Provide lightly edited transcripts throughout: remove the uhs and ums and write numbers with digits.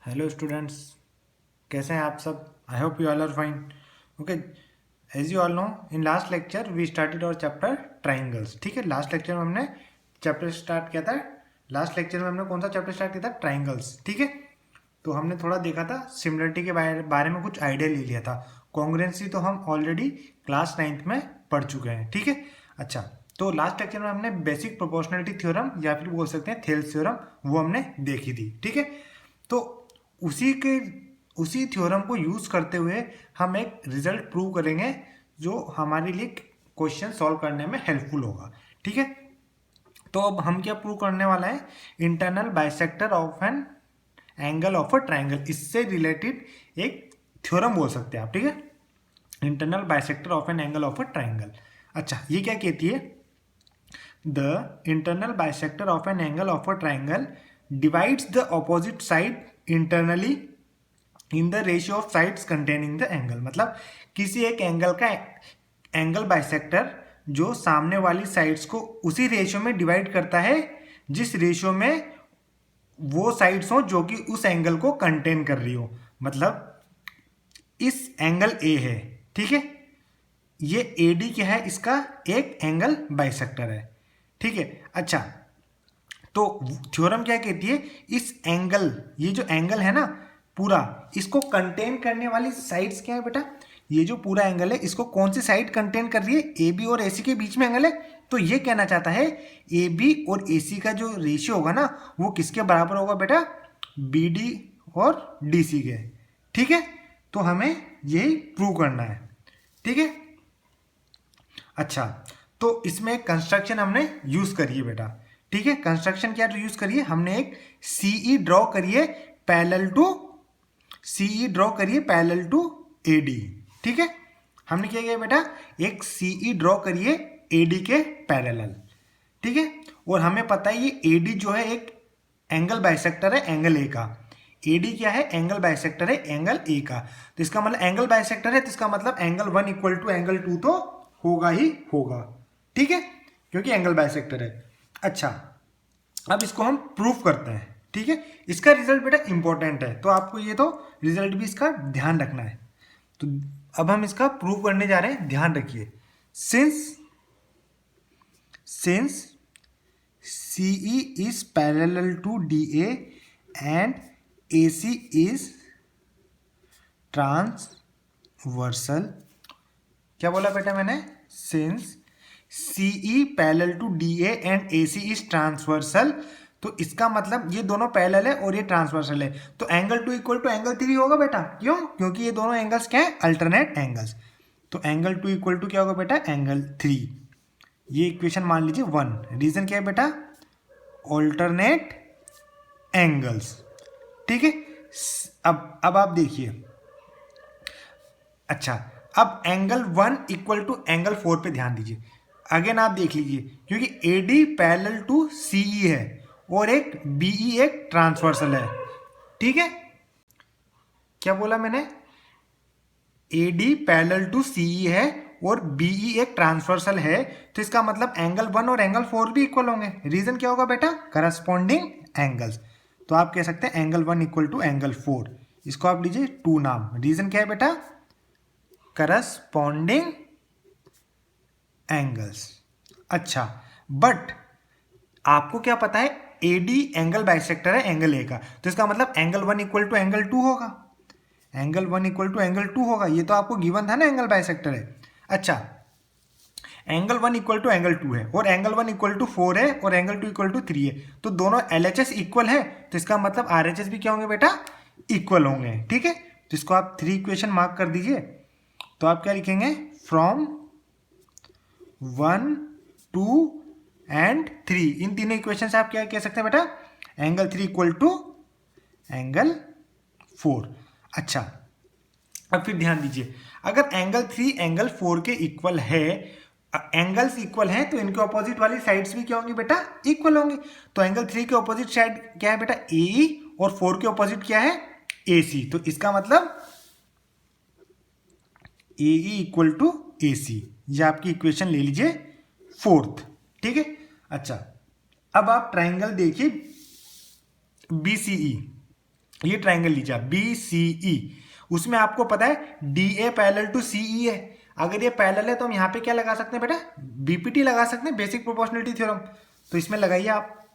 Hello students, कैसे हैं आप सब? I hope you all are fine. Okay, as you all know, in last lecture we started our chapter triangles. ठीक है, last lecture में हमने चैप्टर स्टार्ट किया था. लास्ट लेक्चर में हमने कौन सा चैप्टर स्टार्ट किया था? ट्राइंगल्स. ठीक है, तो हमने थोड़ा देखा था सिमिलरिटी के बारे में कुछ आइडिया ले लिया था. कॉन्ग्रुएंसी तो हम ऑलरेडी क्लास 9th में पढ़ चुके हैं. ठीक है, अच्छा, तो लास्ट लेक्चर में हमने बेसिक प्रोपोर्शनलिटी थ्योरम या फिर बोल सकते हैं थेल्स थ्योरम, वो हमने देखी थी. ठीक है, तो उसी थ्योरम को यूज करते हुए हम एक रिजल्ट प्रूव करेंगे जो हमारे लिए क्वेश्चन सॉल्व करने में हेल्पफुल होगा. ठीक है, तो अब हम क्या प्रूव करने वाला है? Internal bisector of an angle of a triangle. इससे रिलेटेड एक थ्योरम बोल सकते हैं आप. ठीक है, internal bisector of an angle of a triangle. अच्छा, ये क्या कहती है? The internal bisector of an angle of a triangle divides the opposite side internally in the ratio of sides containing the angle. मतलब किसी एक एंगल का angle bisector जो सामने वाली साइड्स को उसी रेशियो में डिवाइड करता है जिस रेशियो में वो साइड्स हो जो कि उस एंगल को कंटेन कर रही हो. मतलब इस एंगल ए है, ठीक है, ये ए डी क्या है? इसका एक एंगल बाइसेक्टर है. ठीक है, अच्छा, तो थ्योरम क्या कहती है? इस एंगल, ये जो एंगल है ना पूरा, इसको कंटेन करने वाली साइड्स क्या है बेटा? ये जो पूरा एंगल है इसको कौन सी साइड कंटेन कर रही है? ए बी और ए सी के बीच में एंगल है. तो ये कहना चाहता है ए बी और ए सी का जो रेशियो होगा ना वो किसके बराबर होगा बेटा? बी डी और डी सी के. ठीक है, तो हमें यही प्रूव करना है. ठीक है, अच्छा, तो इसमें एक कंस्ट्रक्शन हमने यूज करी है बेटा. ठीक है, कंस्ट्रक्शन क्या यूज करिए? हमने एक सीई ड्रॉ करिए पैरेलल टू एडी. ठीक है, हमने क्या किया बेटा? एक सीई ड्रॉ करिए एडी के पैरेलल. ठीक है, और हमें पता है ये एडी जो है एक एंगल बाइसेक्टर है एंगल ए का. एडी क्या है? एंगल बाइसेक्टर है एंगल ए का. तो इसका मतलब एंगल बाइसेक्टर है तो इसका मतलब एंगल 1 इक्वल टू एंगल 2 तो होगा ही होगा. ठीक है, क्योंकि एंगल बाइसेक्टर है. अच्छा, अब इसको हम प्रूफ करते हैं. ठीक है, इसका रिजल्ट बेटा इंपॉर्टेंट है तो आपको ये तो रिजल्ट भी इसका ध्यान रखना है. तो अब हम इसका प्रूफ करने जा रहे हैं, ध्यान रखिए. Since CE is parallel to DA and AC is transversal. क्या बोला बेटा मैंने? Since CE parallel to DA and AC is transversal. तो इसका मतलब ये दोनों पैरेलल है और ये ट्रांसवर्सल है. तो एंगल 2 इक्वल टू एंगल 3 होगा बेटा. क्यों? क्योंकि ये दोनों एंगल्स क्या है? Alternate angles. तो एंगल 2 इक्वल टू क्या होगा बेटा? एंगल 3. ये इक्वेशन मान लीजिए 1. रीजन क्या है बेटा? Alternate angles. ठीक है, अब आप देखिए. अच्छा, अब एंगल 1 इक्वल टू एंगल 4 पे ध्यान दीजिए. अगेन आप देख लीजिए, क्योंकि AD पैरेलल टू CE है और एक BE एक ट्रांसवर्सल है. ठीक है, क्या बोला मैंने? AD पैरेलल टू CE है और BE एक ट्रांसवर्सल है. तो इसका मतलब एंगल 1 और एंगल 4 भी इक्वल होंगे. रीजन क्या होगा बेटा? Corresponding angles. तो आप कह सकते हैं एंगल 1 इक्वल टू एंगल 4. इसको आप लीजिए 2 नाम. रीजन क्या है बेटा? Corresponding angles. अच्छा, बट आपको क्या पता है? एडी एंगल बाइसेक्टर है एंगल ए का. तो इसका मतलब एंगल 1 इक्वल टू एंगल 2 होगा. एंगल 1 इक्वल टू एंगल 2 होगा. ये तो आपको गिवन था ना, एंगल बाइसेक्टर है. अच्छा, एंगल 1 इक्वल टू एंगल 2 है और एंगल 1 इक्वल टू 4 है और एंगल 2 इक्वल टू 3 है. तो दोनों LHS इक्वल है. तो इसका मतलब RHS भी क्या होंगे बेटा? इक्वल होंगे. ठीक है, तो इसको आप 3 इक्वेशन मार्क कर दीजिए. तो आप क्या लिखेंगे? From 1 2 and 3. इन तीनों इक्वेशन से आप क्या कह सकते हैं बेटा? Angle 3 equal to angle 4. अच्छा, अब फिर ध्यान दीजिए, अगर एंगल 3 एंगल 4 के इक्वल है, एंगल्स इक्वल हैं तो इनके ऑपोजिट वाली साइड्स भी क्या होंगी बेटा? इक्वल होंगी. तो एंगल 3 के ऑपोजिट साइड क्या है बेटा? AE और 4 के ऑपोजिट क्या है? AC. तो इसका मतलब AE इक्वल टू AC. ये आपकी इक्वेशन ले लीजिए 4th. ठीक है, अच्छा, अब आप ट्राइंगल देखिए BCE. ये ट्राइंगल लीजिए बी सी ई, उसमें आपको पता है D A parallel to C ई है। अगर ये पैरेलल है तो हम यहाँ पे क्या लगा सकते हैं बेटा, बीपीटी लगा सकते हैं, बेसिक प्रोपोर्शनलिटी थ्योरम। तो इसमें लगाइए आप,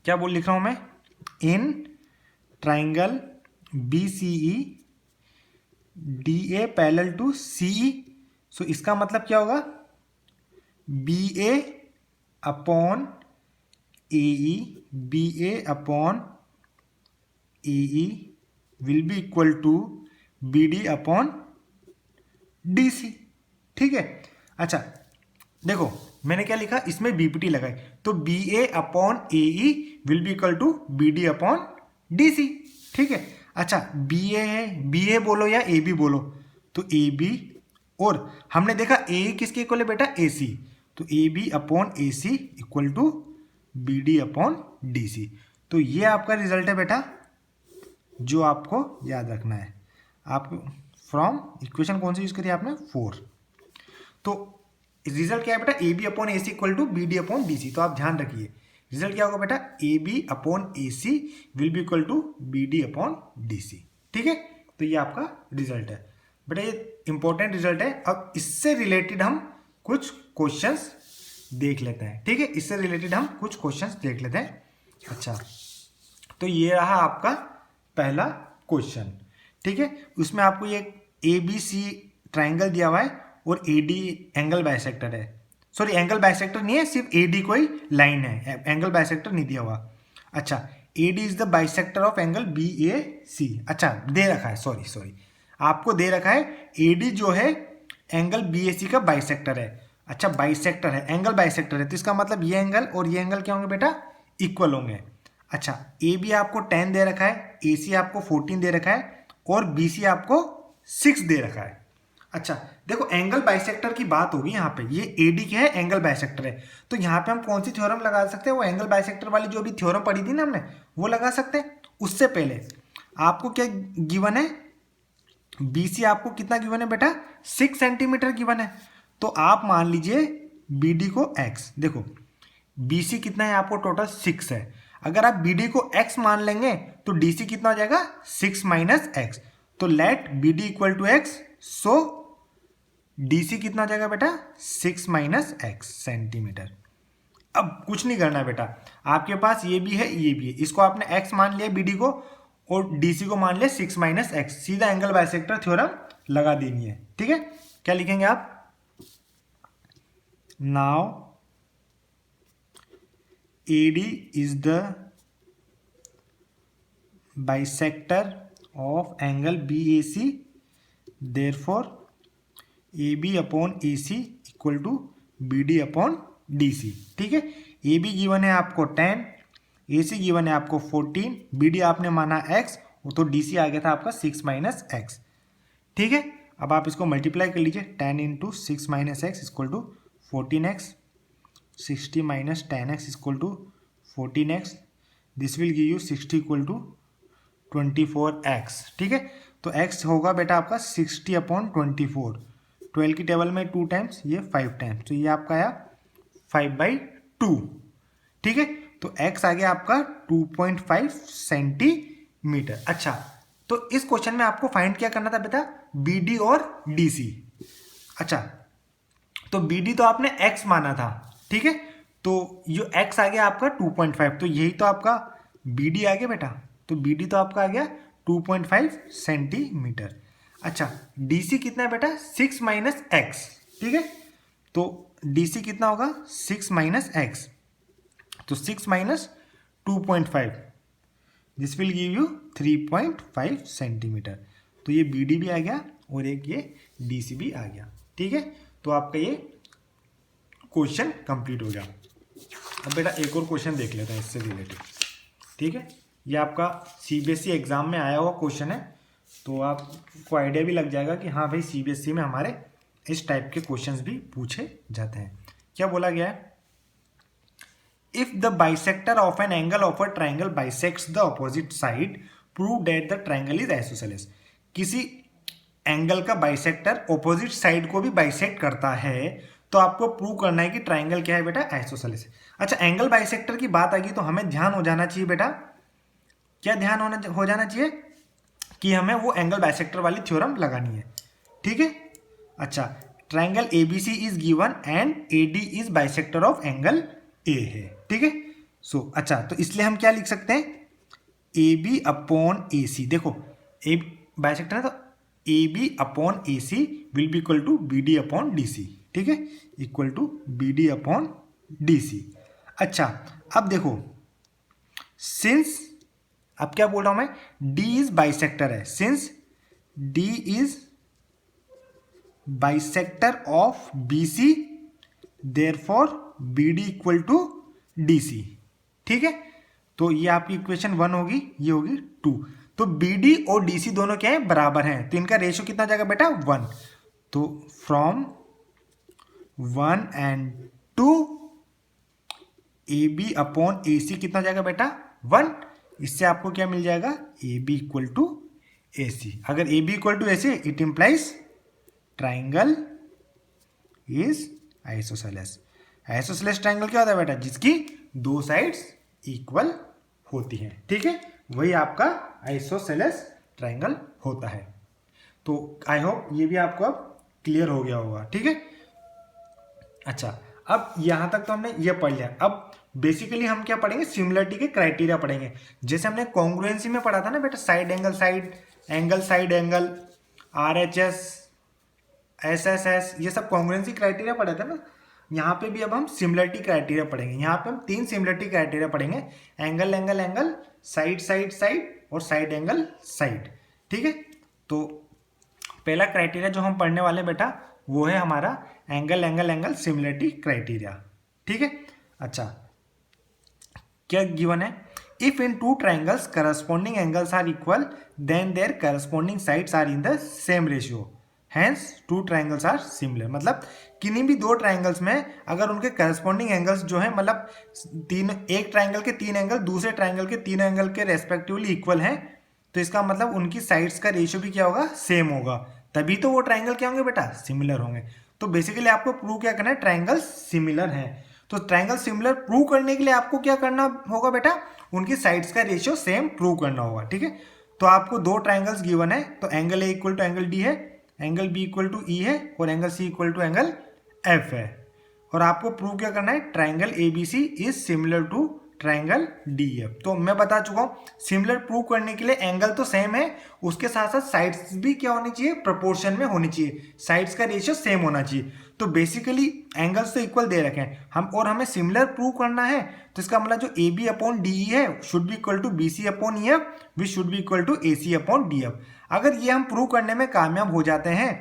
क्या बोल लिख रहा हूं मैं, in triangle B C E D A parallel to C E. So इसका मतलब क्या होगा, B A upon A E, B A upon A E will be equal to B D upon D C. ठीक है। अच्छा देखो मैंने क्या लिखा, इसमें बीपीटी लगाई, तो B A upon A E will be equal to B D upon D C. ठीक है। अच्छा बी ए है, बी ए बोलो या ए बी बोलो, तो ए बी, और हमने देखा ए किसके इक्वल है बेटा, ए सी, तो A B upon A C equal to B D upon D C. तो ये आपका रिजल्ट है बेटा, जो आपको याद रखना है। आप फ्रॉम इक्वेशन कौन सी यूज करी आपने, 4। तो रिजल्ट क्या है बेटा, A B upon A C equal to B D upon D C. तो आप ध्यान रखिए रिजल्ट क्या होगा बेटा, A B upon A C will be equal to B D upon D C. ठीक है। तो ये आपका रिजल्ट है बेटा, ये इंपॉर्टेंट रिजल्ट है। अब इससे रिलेटेड हम कुछ क्वेश्चंस देख लेते हैं। ठीक है, इससे रिलेटेड हम कुछ क्वेश्चंस देख लेते हैं। अच्छा तो ये रहा आपका पहला क्वेश्चन। ठीक है, उसमें आपको ये ए बी सी ट्राइंगल दिया हुआ है और ए डी एंगल बाइसेक्टर है। सॉरी एंगल बाइसेक्टर नहीं है, सिर्फ ए डी कोई लाइन है, एंगल बाइसेक्टर नहीं दिया हुआ। अच्छा A D is the bisector of angle B A C. अच्छा दे रखा है, सॉरी आपको दे रखा है ए डी जो है एंगल बी ए सी का बाइसेक्टर है। अच्छा बाइसेक्टर है, एंगल बाइसेक्टर है, तो इसका मतलब ये एंगल और ये एंगल क्या होंगे बेटा, इक्वल होंगे। अच्छा ए बी आपको 10 दे रखा है, ए सी आपको 14 दे रखा है और बी सी आपको 6 दे रखा है। अच्छा देखो एंगल बाइसेक्टर की बात होगी यहाँ पे, ये ए डी क्या है, एंगल बाइसेक्टर है। तो यहाँ पे हम कौन सी थ्योरम लगा सकते हैं, वो एंगल बाइसेक्टर वाली जो भी थ्योरम पढ़ी थी ना हमने, वो लगा सकते हैं। उससे पहले आपको क्या गिवन है, बी सी आपको कितना गिवन है बेटा, 6 सेंटीमीटर गिवन है। तो आप मान लीजिए बी डी को एक्स, देखो बी सी कितना है आपको, टोटल 6 है। अगर आप बी डी को x मान लेंगे तो डी सी कितना हो जाएगा, 6 माइनस एक्स। तो let B D equal to x, so D C कितना हो जाएगा बेटा, 6 माइनस एक्स सेंटीमीटर। अब कुछ नहीं करना है बेटा, आपके पास ये भी है ये भी है, इसको आपने x मान लिया बी डी को और डी सी को मान लिया 6 माइनस एक्स, सीधा एंगल बाइसेक्टर थ्योरम लगा देनी है। ठीक है, क्या लिखेंगे आप, now AD is the bisector of angle BAC, therefore AB upon AC equal to BD upon DC। ठीक है, AB गिवन है आपको 10, AC गिवन है आपको 14, BD आपने माना x, तो DC आ गया था आपका 6 माइनस एक्स। ठीक है, अब आप इसको मल्टीप्लाई कर लीजिए, 10 into 6 minus x equal to 14x, 60 minus 10x is equal to 14x, this will give you 60 equal to 24x। ठीक है, तो x होगा बेटा आपका 60 अपॉन 24, 12 की टेबल में 2 टाइम्स, ये 5 टाइम्स, तो ये आपका आया 5/2। ठीक है, तो x आ गया आपका 2.5 सेंटीमीटर। अच्छा तो इस क्वेश्चन में आपको फाइंड क्या करना था बेटा, बी डी और डी सी। अच्छा तो बी डी तो आपने x माना था, ठीक है, तो जो x आ गया आपका 2.5, तो यही तो आपका बी डी आ गया बेटा, तो बी डी तो आपका आ गया 2.5 सेंटीमीटर। अच्छा डी सी कितना है बेटा, 6 माइनस एक्स। ठीक है, तो डी सी कितना होगा, 6 माइनस एक्स, तो 6 minus 2.5, this will give you 3.5 centimetre. तो ये बी डी भी आ गया और एक ये डी सी भी आ गया। ठीक है, तो आपका ये क्वेश्चन कंप्लीट हो गया। अब बेटा एक और क्वेश्चन देख लेते हैं इससे रिलेटेड। ठीक है, ये आपका सीबीएसई एग्जाम में आया हुआ क्वेश्चन है, तो आपको आइडिया भी लग जाएगा कि हाँ भाई सीबीएसई में हमारे इस टाइप के क्वेश्चंस भी पूछे जाते हैं। क्या बोला गया है, if the bisector of an angle of a triangle bisects the opposite side, prove that the triangle is isosceles. किसी एंगल का बाइसेक्टर ऑपोजिट साइड को भी बाइसेक्ट करता है, तो आपको प्रूव करना है कि ट्राइंगल क्या है बेटा, आइसोसेलेस है। अच्छा एंगल बाइसेक्टर की बात आ गई तो हमें ध्यान हो जाना चाहिए बेटा, क्या ध्यान हो जाना चाहिए कि हमें वो एंगल बाइसेक्टर वाली थ्योरम लगानी है, ठीक है। अच्छा, triangle ABC is given and AD is bisector of angle A है, ठीक है। सो अच्छा, तो इसलिए हम क्या लिख सकते हैं, AB अपॉन AC, देखो ए बाइसेक्टर है तो AB upon AC will be equal to BD upon DC, ठीक है, equal to BD upon DC। अच्छा, अब देखो सिंस, अब क्या बोल रहा हूं मैं, D इज बाइसेक्टर है, since D is bisector of BC therefore BD equal to DC, ठीक है। तो ये आपकी इक्वेशन 1 होगी, ये होगी 2। तो BD और DC दोनों क्या है, बराबर हैं, तो इनका रेशियो कितना जाएगा बेटा, 1। तो from 1 and 2 AB upon AC कितना जाएगा बेटा, 1। इससे आपको क्या मिल जाएगा, AB इक्वल टू AC। अगर AB equal to AC it implies triangle is isosceles. Isosceles triangle क्या होता है बेटा, जिसकी दो साइड्स इक्वल होती हैं, ठीक है, वही आपका आइसोसेलेस ट्राइंगल होता है। तो आई होप ये भी आपको अब क्लियर हो गया होगा, ठीक है। अच्छा, अब यहां तक तो हमने ये पढ़ लिया। अब बेसिकली हम क्या पढ़ेंगे, सिमिलरिटी के क्राइटेरिया पढ़ेंगे। जैसे हमने कॉन्ग्रुएंसी में पढ़ा था ना बेटा, साइड एंगल, RHS, SSS, ये सब कॉन्ग्रुएंसी क्राइटेरिया पढ़े थे ना। यहाँ पे भी अब हम सिमिलरिटी क्राइटेरिया पढ़ेंगे। यहाँ पे हम 3 सिमिलरिटी क्राइटेरिया पढ़ेंगे, एंगल, साइड और साइड एंगल साइड, ठीक है। तो पहला क्राइटेरिया जो हम पढ़ने वाले बेटा वो है हमारा एंगल सिमिलरिटी क्राइटेरिया, ठीक है। अच्छा, क्या गिवन है, if in 2 triangles corresponding angles are equal then their corresponding sides are in the same ratio, hence 2 triangles are similar. मतलब किन्हीं भी 2 ट्राइंगल्स में अगर उनके करस्पॉन्डिंग एंगल्स जो है, मतलब एक ट्राइंगल के 3 एंगल दूसरे ट्राइंगल के 3 एंगल के रेस्पेक्टिवली इक्वल हैं, तो इसका मतलब उनकी साइड्स का रेशियो भी क्या होगा, सेम होगा, तभी तो वो ट्राइंगल क्या होंगे बेटा, सिमिलर होंगे। तो बेसिकली आपको प्रूव क्या करना है, ट्राइंगल सिमिलर है। तो ट्राइंगल सिमिलर प्रूव करने के लिए आपको क्या करना होगा बेटा, उनकी साइड्स का रेशियो सेम प्रूव करना होगा, ठीक है। तो आपको 2 ट्राइंगल्स गिवन है, तो angle A equal to angle D है, angle B equal to E है और angle C equal to angle F है। और आपको प्रूव क्या करना है, triangle ABC is similar to triangle DF। तो मैं बता चुका हूं, सिमिलर प्रूव करने के लिए एंगल तो सेम है, उसके साथ साथ साइड्स भी क्या होनी चाहिए, प्रोपोर्शन में होनी चाहिए, साइड्स का रेशियो सेम होना चाहिए। तो बेसिकली एंगल्स तो इक्वल दे रखे हैं हम, और हमें सिमिलर प्रूव करना है, तो इसका मतलब जो AB अपॉन DE है should be equal to BC upon EF which should be equal to AC upon DF। अगर ये हम प्रूव करने में कामयाब हो जाते हैं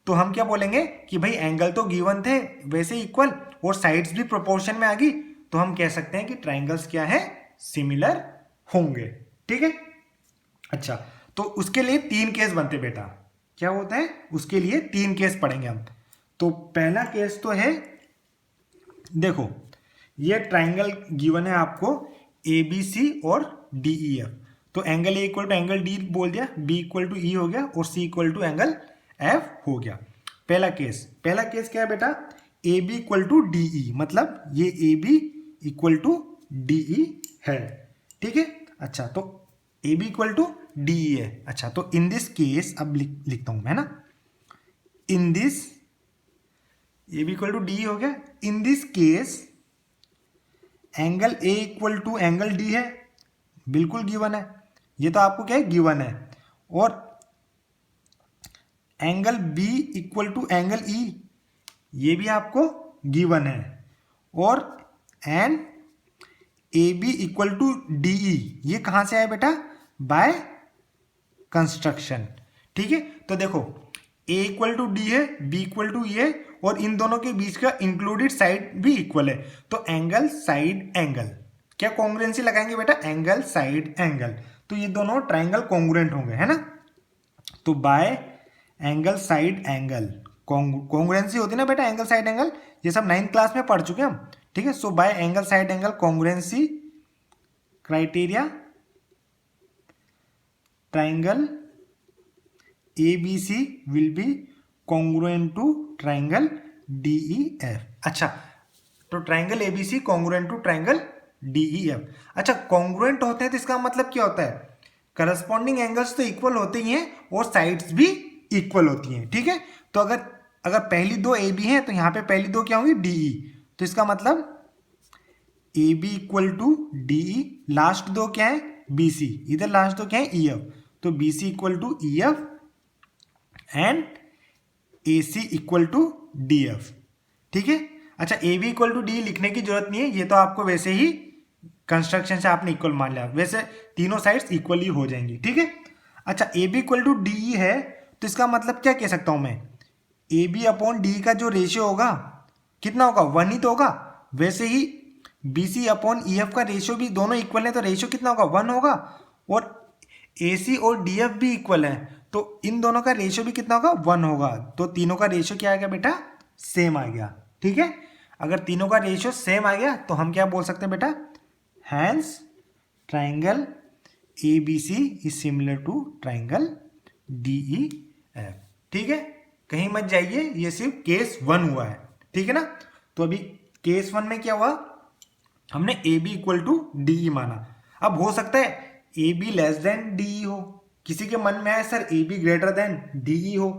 तो हम क्या बोलेंगे कि भाई एंगल तो गिवन थे वैसे इक्वल और साइड्स भी प्रोपोर्शन में आ गई, तो हम कह सकते हैं कि ट्राइंगल्स क्या है, सिमिलर होंगे, ठीक है। अच्छा, तो उसके लिए 3 केस बनते बेटा, क्या होता है, उसके लिए 3 केस पढ़ेंगे हम। तो पहला केस तो है, देखो ये ट्राइंगल गिवन है आपको ABC और DEF, तो angle A equal to angle D बोल दिया, B इक्वल टू E हो गया और C equal to angle F हो गया। पहला केस क्या है बेटा, AB इक्वल टू DE, मतलब ये AB इक्वल टू DE है, ठीक है। अच्छा, तो AB इक्वल टू DE है। अच्छा, तो इन दिस केस अब लिखता हूं मैं ना, in this AB equal to DE हो गया, in this case angle A equal to angle D है, बिल्कुल गिवन है, ये तो आपको क्या है, गिवन है। और angle B equal to angle E, ये भी आपको गिवन है। और and AB equal to DE, ये कहां से आया बेटा, बाय कंस्ट्रक्शन, ठीक है। तो देखो A इक्वल टू D है, B इक्वल टू E है और इन दोनों के बीच का इंक्लूडेड साइड भी इक्वल है, तो एंगल साइड एंगल, क्या कॉन्ग्रुएंसी लगाएंगे बेटा, एंगल साइड एंगल, तो ये दोनों ट्राइंगल कॉन्ग्रुएंट होंगे, है ना। तो by angle side angle, congruency होती है ना बेटा, एंगल साइड एंगल, ये सब 9th क्लास में पढ़ चुके हम, ठीक है। So by angle side angle congruency criteria, triangle ABC will be congruent to triangle DEF। अच्छा, तो triangle ABC congruent to triangle D E F. अच्छा, कॉन्ग्रुएंट होते हैं तो इसका मतलब क्या होता है, करस्पॉन्डिंग एंगल्स तो इक्वल होते ही हैं और साइड्स भी इक्वल होती हैं, ठीक है। तो अगर अगर पहली दो ए बी हैं तो यहाँ पे पहली दो क्या होंगी, डी ई। तो इसका मतलब A B equal to D E, last दो क्या है, बी सी, इधर लास्ट दो क्या है, ई एफ। तो B C equal to E F and A C equal to D F, ठीक है। अच्छा, A B equal to D लिखने की जरूरत नहीं है, ये तो आपको वैसे ही कंस्ट्रक्शन से आपने इक्वल मान लिया, वैसे तीनों साइड्स इक्वली हो जाएंगी, ठीक है। अच्छा, A B equal to D E है तो इसका मतलब क्या कह सकता हूं मैं, ए बी अपॉन डी का जो रेशियो होगा कितना होगा, 1 ही तो होगा। वैसे ही B C upon E F का रेशियो भी दोनों इक्वल है तो रेशियो कितना होगा, 1 होगा। और ए सी और डी एफ भी इक्वल है तो इन दोनों का रेशियो भी कितना होगा, 1 होगा। तो तीनों का रेशियो क्या आ गया बेटा, सेम आ गया, ठीक है। अगर तीनों का रेशियो सेम आ गया तो हम क्या बोल सकते हैं बेटा, hence triangle A B C is similar to triangle D E F, ठीक है। कहीं मत जाइए, ये सिर्फ केस 1 हुआ है, ठीक है ना। तो अभी केस 1 में क्या हुआ, हमने A B equal to D E माना। अब हो सकता है A B less than D E हो, किसी के मन में आए sir A B greater than D E हो।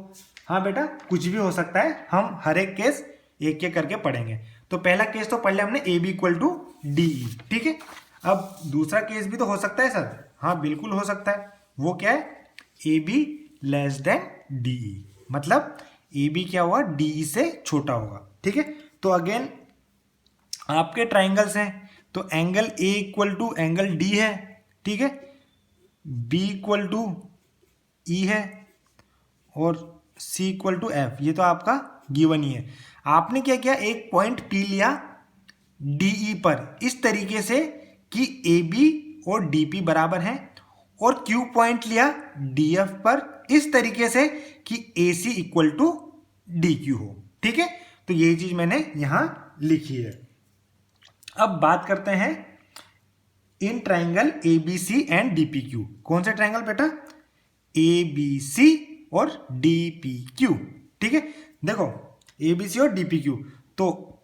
हाँ बेटा, कुछ भी हो सकता है, हम हर एक केस एक एक करके पढ़ेंगे। तो पहला केस तो पढ़ लिया हमने, A B equal to D E, ठीक है। अब दूसरा केस भी तो हो सकता है सर, हाँ बिल्कुल हो सकता है। वो क्या है, A B less than D ई, मतलब ए बी क्या हुआ, डी ई से छोटा होगा, ठीक है। तो अगेन आपके ट्राइंगल्स हैं तो angle A equal to angle D है, ठीक है, बी इक्वल टू ई है और सी इक्वल टू एफ, ये तो आपका गिवन ही है। आपने क्या किया, एक पॉइंट पी लिया डीई पर इस तरीके से कि ए बी और डी पी बराबर हैं, और क्यू पॉइंट लिया डी एफ पर इस तरीके से कि ए C equal to D Q हो, ठीक है। तो यही चीज मैंने यहां लिखी है। अब बात करते हैं in triangle A B C and D P Q. कौन से ट्राइंगल बेटा, ए बी सी और डी पी क्यू, ठीक है। देखो ए बी सी और डी पी क्यू, तो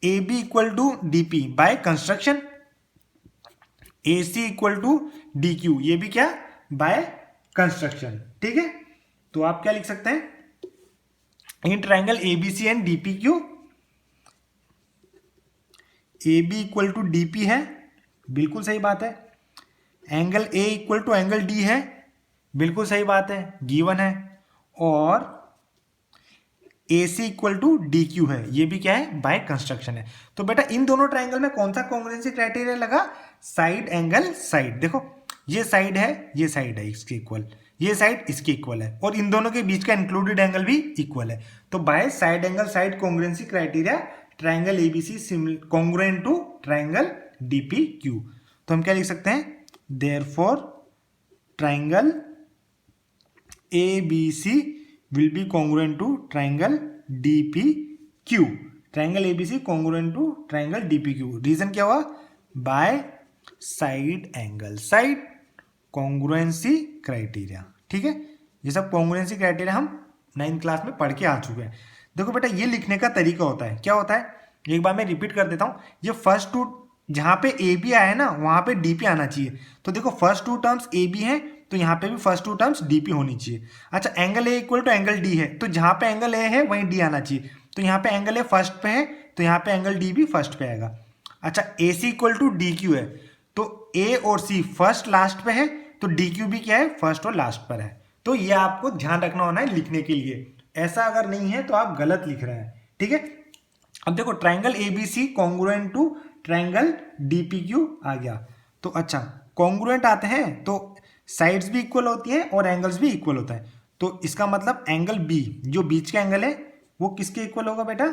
A B equal to D P by construction, A C equal to D Q, ये भी क्या, बाय कंस्ट्रक्शन, ठीक है। तो आप क्या लिख सकते हैं, in triangle A B C and D P Q, A B equal to D P है, बिल्कुल सही बात है। Angle A equal to angle D है, बिल्कुल सही बात है, गिवन है। और A C equal to D Q है, ये भी क्या है, बाय कंस्ट्रक्शन है। तो बेटा इन दोनों ट्राइंगल में कौन सा कॉन्ग्रुएंसी क्राइटेरिया लगा, साइड एंगल साइड। देखो ये साइड है, ये साइड है इसके इक्वल, ये साइड इसके इक्वल है, और इन दोनों के बीच का इंक्लूडेड एंगल भी इक्वल है। तो by side angle side congruency criteria triangle ABC congruent to triangle DP Q. तो हम क्या लिख सकते हैं, therefore triangle ABC will be congruent to triangle DPQ, triangle ABC congruent to triangle DPQ। Reason क्या हुआ, by side angle side congruency criteria, ठीक है। ये सब कॉन्ग्रुएंसी क्राइटेरिया हम 9th क्लास में पढ़ के आ चुके हैं। देखो बेटा ये लिखने का तरीका होता है, क्या होता है, एक बार मैं रिपीट कर देता हूँ। ये फर्स्ट टू जहाँ पे ए बी आया है ना, वहाँ पे डी पी आना चाहिए। तो देखो first two terms A B है तो यहाँ पे भी first two terms D P होनी चाहिए। अच्छा, angle A equal to angle D है तो जहाँ पे एंगल ए है वहीं डी आना चाहिए। तो यहाँ पे एंगल ए फर्स्ट पे है तो यहाँ पे एंगल डी भी फर्स्ट पे आएगा। अच्छा, ए C equal to D Q है तो ए और सी फर्स्ट लास्ट पे है तो डी क्यू भी क्या है, फर्स्ट और लास्ट पर है। तो ये आपको ध्यान रखना होना है लिखने के लिए, ऐसा अगर नहीं है तो आप गलत लिख रहे हैं, ठीक है। अब देखो triangle ABC congruent to triangle DPQ आ गया। तो अच्छा, कॉन्ग्रुएंट आते हैं तो साइड्स भी इक्वल होती हैं और एंगल्स भी इक्वल होता है। तो इसका मतलब एंगल बी जो बीच का एंगल है वो किसके इक्वल होगा बेटा,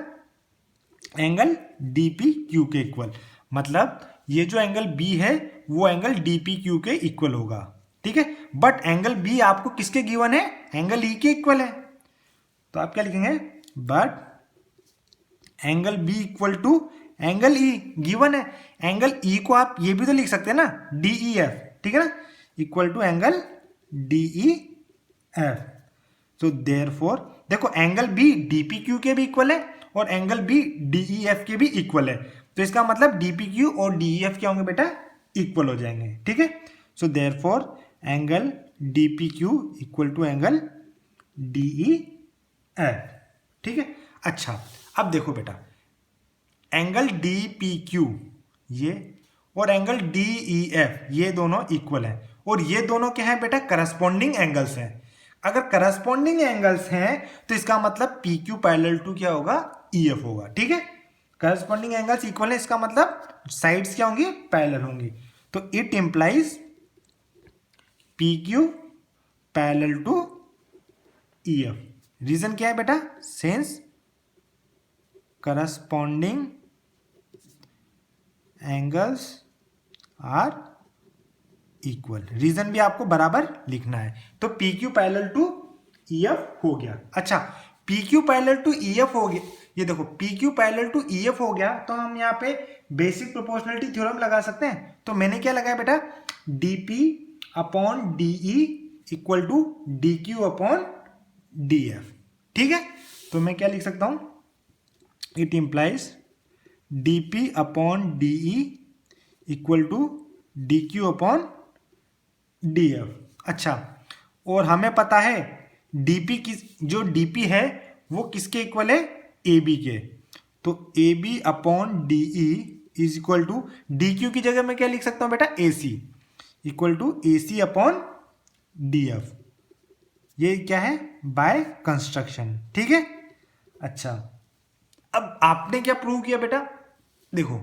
एंगल डीपीक्यू के इक्वल। मतलब ये जो एंगल बी है वो एंगल डीपीक्यू के इक्वल होगा, ठीक है। बट एंगल बी आपको किसके गिवन है, एंगल ई के इक्वल है। तो आप क्या लिखेंगे, but angle B equal to angle E given है। एंगल ई को आप ये भी तो लिख सकते हैं ना, डी ई एफ, ठीक है ना, equal to angle D E F. तो देयरफॉर देखो एंगल बी डीपी क्यू के भी इक्वल है और एंगल बी DEF के भी इक्वल है, तो इसका मतलब DPQ और DEF क्या होंगे बेटा, इक्वल हो जाएंगे। ठीक है, so therefore angle DPQ equal to angle DEF। ठीक है, अच्छा अब देखो बेटा, एंगल DPQ ये और एंगल DEF ये दोनों इक्वल हैं, और ये दोनों क्या है बेटा, करस्पॉन्डिंग एंगल्स हैं। अगर करस्पॉन्डिंग एंगल्स हैं तो इसका मतलब PQ पैरेलल टू क्या होगा, EF होगा। ठीक है, करस्पॉन्डिंग एंगल्स इक्वल है, इसका मतलब साइड्स क्या होंगी, पैरेलल होंगी। तो it implies PQ parallel to EF। Reason क्या है बेटा, since corresponding angles are equal. Reason भी आपको बराबर लिखना है। तो PQ पैरेलल टू EF हो गया। अच्छा, PQ पैरेलल टू EF हो गया, ये देखो PQ पैरेलल टू EF हो गया, तो हम यहाँ पे बेसिक प्रोपोर्शनलिटी थ्योरम लगा सकते हैं। तो मैंने क्या लगाया बेटा, DP upon DE equal to DQ upon DF। ठीक है, तो मैं क्या लिख सकता हूं, it implies DP upon DE equal to DQ upon DF। अच्छा, और हमें पता है DP जो DP है वो किसके इक्वल है, AB के। तो AB upon DE is equal to DQ की जगह मैं क्या लिख सकता हूं बेटा, AC equal to AC upon DF। ये क्या है, बाय कंस्ट्रक्शन। ठीक है, अच्छा अब आपने क्या प्रूव किया बेटा, देखो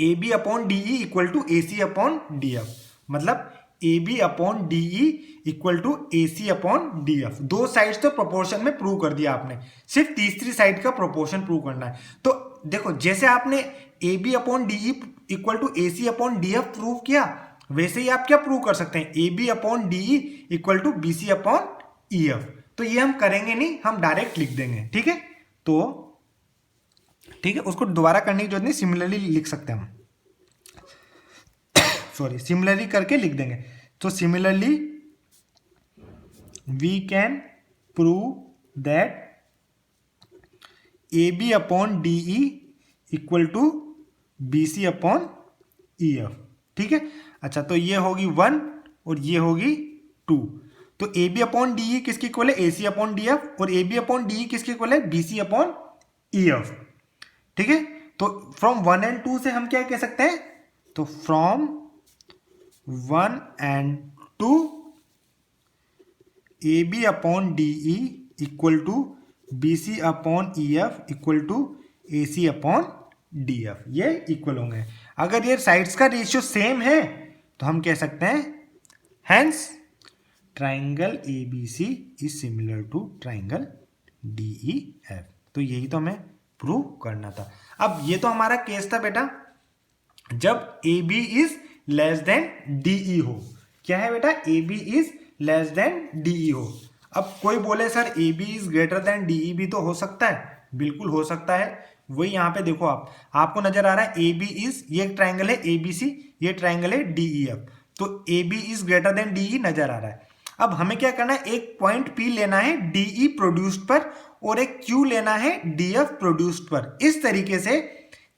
AB upon DE equal to AC upon DF, मतलब AB upon DE equal to AC upon DF। दो साइड्स तो प्रोपोर्शन में प्रूव कर दिया आपने, सिर्फ तीसरी साइड का प्रोपोर्शन प्रूव करना है। तो देखो जैसे आपने AB upon DE equal to AC upon DF prove किया, वैसे ही आप क्या प्रूव कर सकते हैं, AB upon DE equal to BC upon EF। तो ये हम करेंगे नहीं, हम डायरेक्ट लिख देंगे। ठीक है, तो ठीक है, उसको दोबारा करने की जरूरत नहीं, सिमिलरली लिख सकते हैं हम, सॉरी सिमिलरली करके लिख देंगे। तो similarly we can prove that AB upon DE equal to BC upon EF। ठीक है, अच्छा तो ये होगी 1 और ये होगी 2। तो AB अपॉन DE किसके इक्वल है, AC अपॉन DF, और AB अपॉन DE किसके इक्वल है, BC अपॉन EF। ठीक है, तो फ्रॉम 1 एंड 2 से हम क्या कह सकते हैं, तो from 1 and 2 AB upon DE equal to BC upon EF equal to AC upon DF, ये इक्वल होंगे। अगर ये साइड्स का रेशियो सेम है तो हम कह सकते हैं hence triangle ABC is similar to triangle DEF। तो यही तो हमें प्रूव करना था। अब ये तो हमारा केस था बेटा जब AB is less than DE हो। क्या है बेटा, AB is less than DE हो। अब कोई बोले sir AB is greater than DE भी तो हो सकता है, बिल्कुल हो सकता है। वही यहाँ पे देखो आपको नजर आ रहा है AB इज, ये ट्राइंगल है ABC, ये ट्राइंगल है DEF, तो AB is greater than DE नजर आ रहा है। अब हमें क्या करना है, एक पॉइंट P लेना है DE प्रोड्यूस्ड पर और एक Q लेना है DF प्रोड्यूस्ड पर, इस तरीके से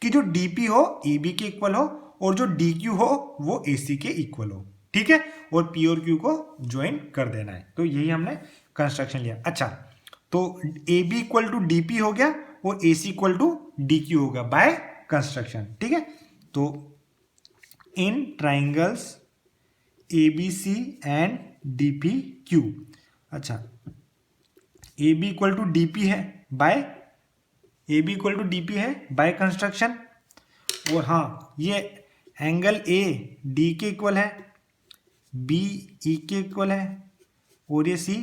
कि जो DP हो AB के इक्वल हो और जो DQ हो वो AC के इक्वल हो। ठीक है, और P और Q को ज्वाइन कर देना है। तो यही हमने कंस्ट्रक्शन लिया। अच्छा, तो AB इक्वल टू DP हो गया और AC इक्वल टू DQ होगा बाय कंस्ट्रक्शन। ठीक है, तो in triangles ABC and DPQ, अच्छा AB इक्वल टू DP है by AB equal to DP है बाय कंस्ट्रक्शन, और हाँ ये एंगल A D के इक्वल है, B E के इक्वल है और ये C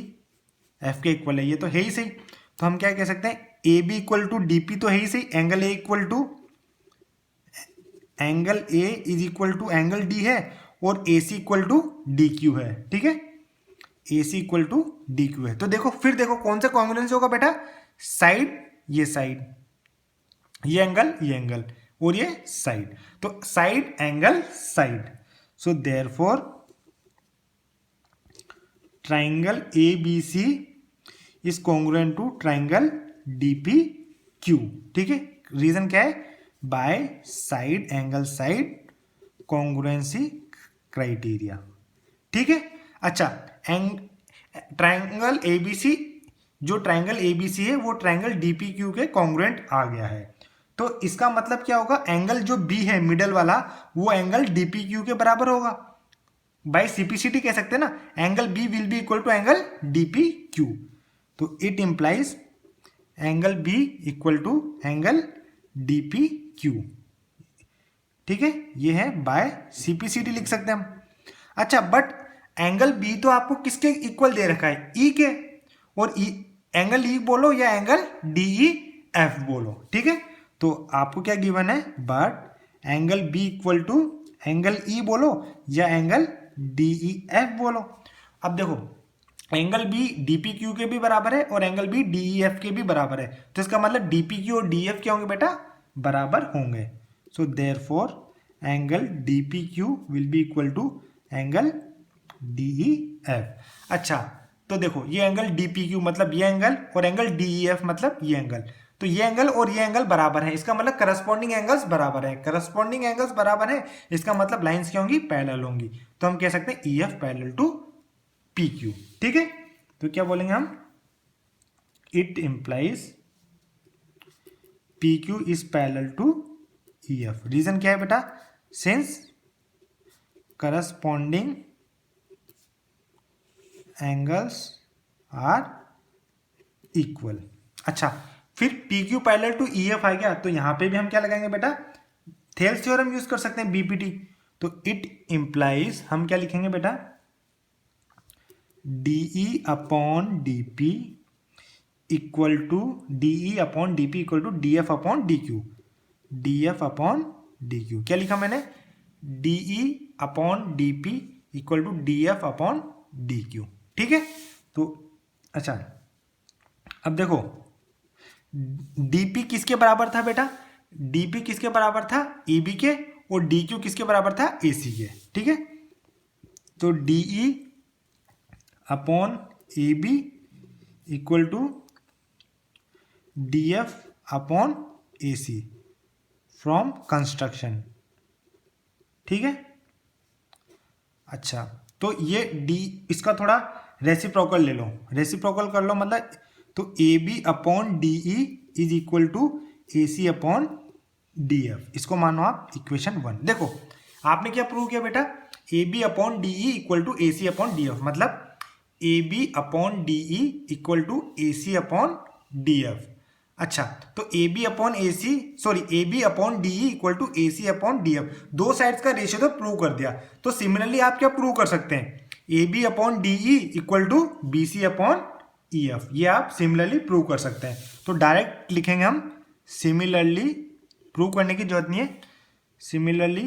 F के इक्वल है। ये तो है ही सही, तो हम क्या कह सकते हैं, AB इक्वल टू DP तो है ही सही, angle A equal to angle A is equal to angle D है, और AC इक्वल टू DQ है। ठीक है, AC इक्वल टू DQ है। तो देखो फिर देखो कौन सा कॉन्ग्रुएंस होगा बेटा, साइड ये साइड, ये एंगल और ये साइड, तो side angle side. So therefore triangle ABC is congruent to triangle DPQ। Q. ठीक है, रीजन क्या है? By side angle side congruency criteria. ठीक है, अच्छा, ट्राइंगल एबीसी, जो ट्राइंगल एबीसी है वो ट्राइंगल डीपीक्यू के कॉन्ग्रुएंट आ गया है। तो इसका मतलब क्या होगा? एंगल जो बी है मिडल वाला, वो एंगल डीपीक्यू के बराबर होगा। बाय सिंप्लिसिटी कह सकते हैं ना, angle B will be equal to angle DPQ. तो it implies angle B equal to angle DPQ. ठीक है, ये है बाय सीपीसीटी लिख सकते हैं हम। अच्छा, बट एंगल बी तो आपको किसके इक्वल दे रखा है? ई के। और ई, एंगल ई बोलो या एंगल डीई एफ बोलो। ठीक है, तो आपको क्या गिवन है? But angle B equal to angle E बोलो या एंगल डीई एफ बोलो। अब देखो, एंगल बी डीपी क्यू के भी बराबर है और एंगल बी डीई एफ के भी बराबर है, तो इसका मतलब डीपी क्यू और डी एफ क्या होंगे बेटा? बराबर होंगे। So therefore angle DP Q will be equal to angle DE F. अच्छा, तो देखो, ये एंगल डीपी क्यू मतलब ये एंगल, और एंगल डीई एफ मतलब ये एंगल। तो ये एंगल और ये एंगल बराबर है, इसका मतलब करस्पॉन्डिंग एंगल्स बराबर है। करस्पॉन्डिंग एंगल्स बराबर है, इसका मतलब लाइंस क्या होंगी? पैरेलल होंगी। तो हम कह सकते हैं E F parallel to P Q. ठीक है, तो क्या बोलेंगे हम? It implies P Q is parallel to E F. Reason क्या है बेटा? Since corresponding angles are equal. अच्छा, फिर P Q parallel to E F आ गया, तो यहां पे भी हम क्या लगाएंगे बेटा? थेल्स थ्योरम यूज कर सकते हैं, बीपीटी। तो इट इंप्लाइज, हम क्या लिखेंगे बेटा? DE upon DP equal to DE upon DP equal to D F upon D Q. D F upon D Q क्या लिखा मैंने? DE upon DP equal to D F upon D Q. ठीक है, तो अच्छा, अब देखो, डीपी किसके बराबर था बेटा? डीपी किसके बराबर था? ईबी के। और डी क्यू किसके बराबर था? एसी के। ठीक है, तो DE upon A B equal to D F upon A C from construction. ठीक है, अच्छा, तो ये डी, इसका थोड़ा रेसिप्रोकल ले लो, रेसिप्रोकल कर लो, मतलब तो A B upon D E is equal to A C upon D F. इसको मानो आप इक्वेशन 1। देखो, आपने क्या प्रूव किया बेटा? A B upon D E equal to A C upon D F, मतलब A B upon D E equal to A C upon D F. अच्छा, तो A B upon A C, sorry, A B upon D E equal to A C upon D F, दो sides का ratio तो prove कर दिया। तो similarly आप क्या प्रूव कर सकते हैं? A B upon D E equal to B C upon E F, ये आप सिमिलरली प्रूव कर सकते हैं। तो डायरेक्ट लिखेंगे हम सिमिलरली, प्रूव करने की जरूरत नहीं है। Similarly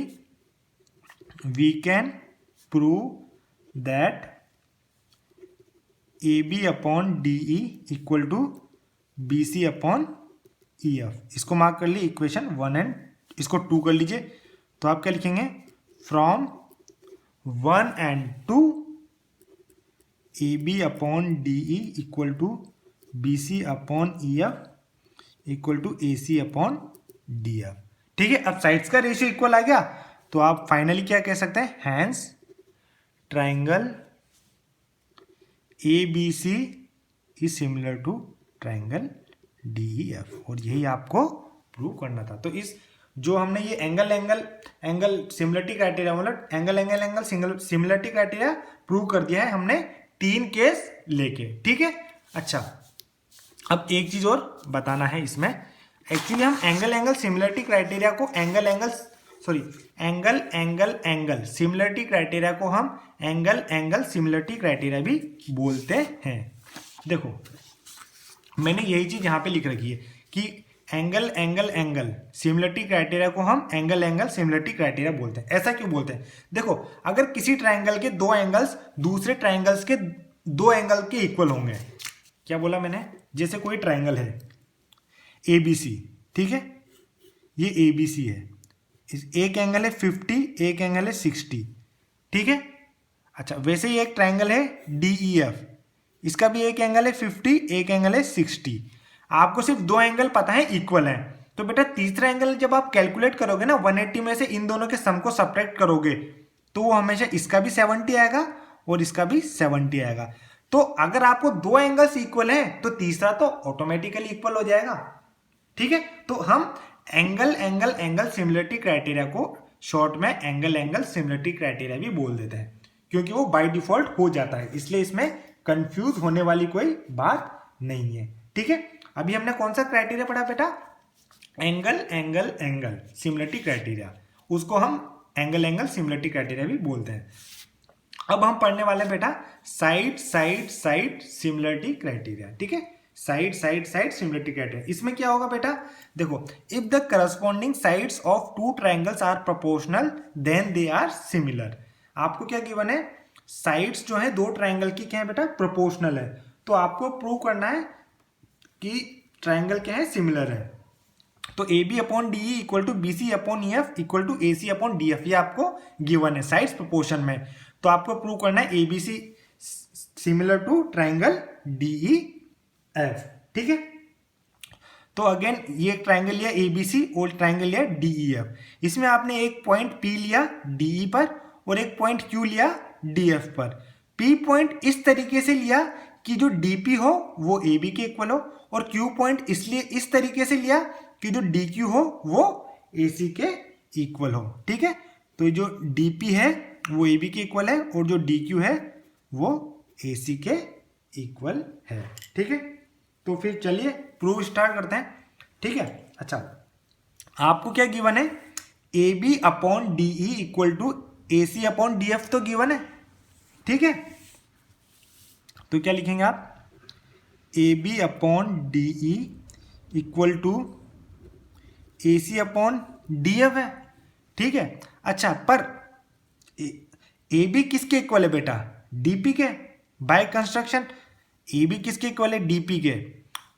we can prove that A B upon D E equal to B C upon E F. इसको मार्क कर ली इक्वेशन 1 एंड इसको 2 कर लीजिए। तो आप क्या लिखेंगे? From 1 and 2 A B upon D E equal to B C upon E F equal to A C upon D F. ठीक है, अब साइड्स का रेशियो इक्वल आ गया, तो आप फाइनली क्या कह सकते हैं? Hence triangle A B C is similar to triangle D E F, और यही आपको प्रूव करना था। तो इस जो हमने ये एंगल सिमिलरिटी क्राइटेरिया, मतलब एंगल सिमिलरिटी क्राइटेरिया प्रूव कर दिया है हमने 3 केस लेके। ठीक है, अच्छा, अब एक चीज और बताना है इसमें। एक्चुअली हम एंगल सिमिलरिटी क्राइटेरिया को एंगल सिमिलरिटी क्राइटेरिया को हम एंगल सिमिलरिटी क्राइटेरिया भी बोलते हैं। देखो, मैंने यही चीज यहां पे लिख रखी है कि एंगल सिमिलरिटी क्राइटेरिया को हम एंगल सिमिलरिटी क्राइटेरिया बोलते हैं। ऐसा क्यों बोलते हैं? देखो, अगर किसी ट्राइंगल के दो एंगल्स दूसरे ट्राइंगल्स के दो एंगल के इक्वल होंगे, क्या बोला मैंने? जैसे कोई ट्राइंगल है ए बी सी, ठीक है, ये ए बी सी है, एक एंगल है 50, एक एंगल है 60, ठीक है। अच्छा, वैसे ही एक ट्राइंगल है डी ई एफ, इसका भी एक एंगल है 50, एक एंगल है 60। आपको सिर्फ दो एंगल पता है इक्वल है, तो बेटा तीसरा एंगल जब आप कैलकुलेट करोगे ना 180 में से इन दोनों के सम को सब्ट्रैक्ट करोगे तो वो हमेशा इसका भी 70 आएगा और इसका भी 70 आएगा। तो अगर आपको दो एंगल्स इक्वल हैं तो तीसरा तो ऑटोमेटिकली इक्वल हो जाएगा। ठीक है, तो हम angle angle angle similarity criteria को शॉर्ट में एंगल एंगल सिमिलरिटी क्राइटेरिया भी बोल देते हैं, क्योंकि वो बाय डिफॉल्ट हो जाता है, इसलिए इसमें कंफ्यूज होने वाली कोई बात नहीं है। ठीक है, अभी हमने कौन सा क्राइटेरिया पढ़ा बेटा? Angle angle angle similarity criteria, उसको हम एंगल एंगल सिमिलरिटी क्राइटेरिया भी बोलते हैं। अब हम पढ़ने वाले हैं बेटा side side side similarity criteria. ठीक है, side side side similarity criteria, इसमें क्या होगा बेटा? देखो, if the corresponding sides of two triangles are proportional then they are similar. आपको क्या गिवन है? साइड्स जो है दो ट्राइंगल की क्या है बेटा? प्रोपोर्शनल है। तो आपको प्रूव करना है कि ट्राइंगल क्या है? सिमिलर है। तो A B upon D E equal to B C upon E F equal to A C upon D F, ये आपको गिवन है साइड्स प्रोपोर्शन में। तो आपको प्रूव करना है A B C similar to triangle D E F. ठीक है, तो अगेन ये ट्राइंगल लिया ए बी सी और ट्राइंगल लिया डी ई एफ। इसमें आपने एक पॉइंट पी लिया डी ई पर और एक पॉइंट क्यू लिया डी एफ पर। पी पॉइंट इस तरीके से लिया कि जो डी पी हो वो ए बी के इक्वल हो, और क्यू पॉइंट इसलिए इस तरीके से लिया कि जो डी क्यू हो वो ए सी के इक्वल हो। ठीक है, तो जो डी पी है वो ए बी के इक्वल है और जो डी क्यू है वो ए सी के इक्वल है। ठीक है, तो फिर चलिए प्रूव स्टार्ट करते हैं। ठीक है, अच्छा आपको क्या गिवन है? A B upon D E equal to A C upon D F तो गिवन है। ठीक है, तो क्या लिखेंगे आप? A B upon D E equal to A C upon D F है। ठीक है, अच्छा पर ए बी किसके इक्वल है बेटा? डी पी के, बाय कंस्ट्रक्शन। ए बी किसके इक्वल है? डी पी के,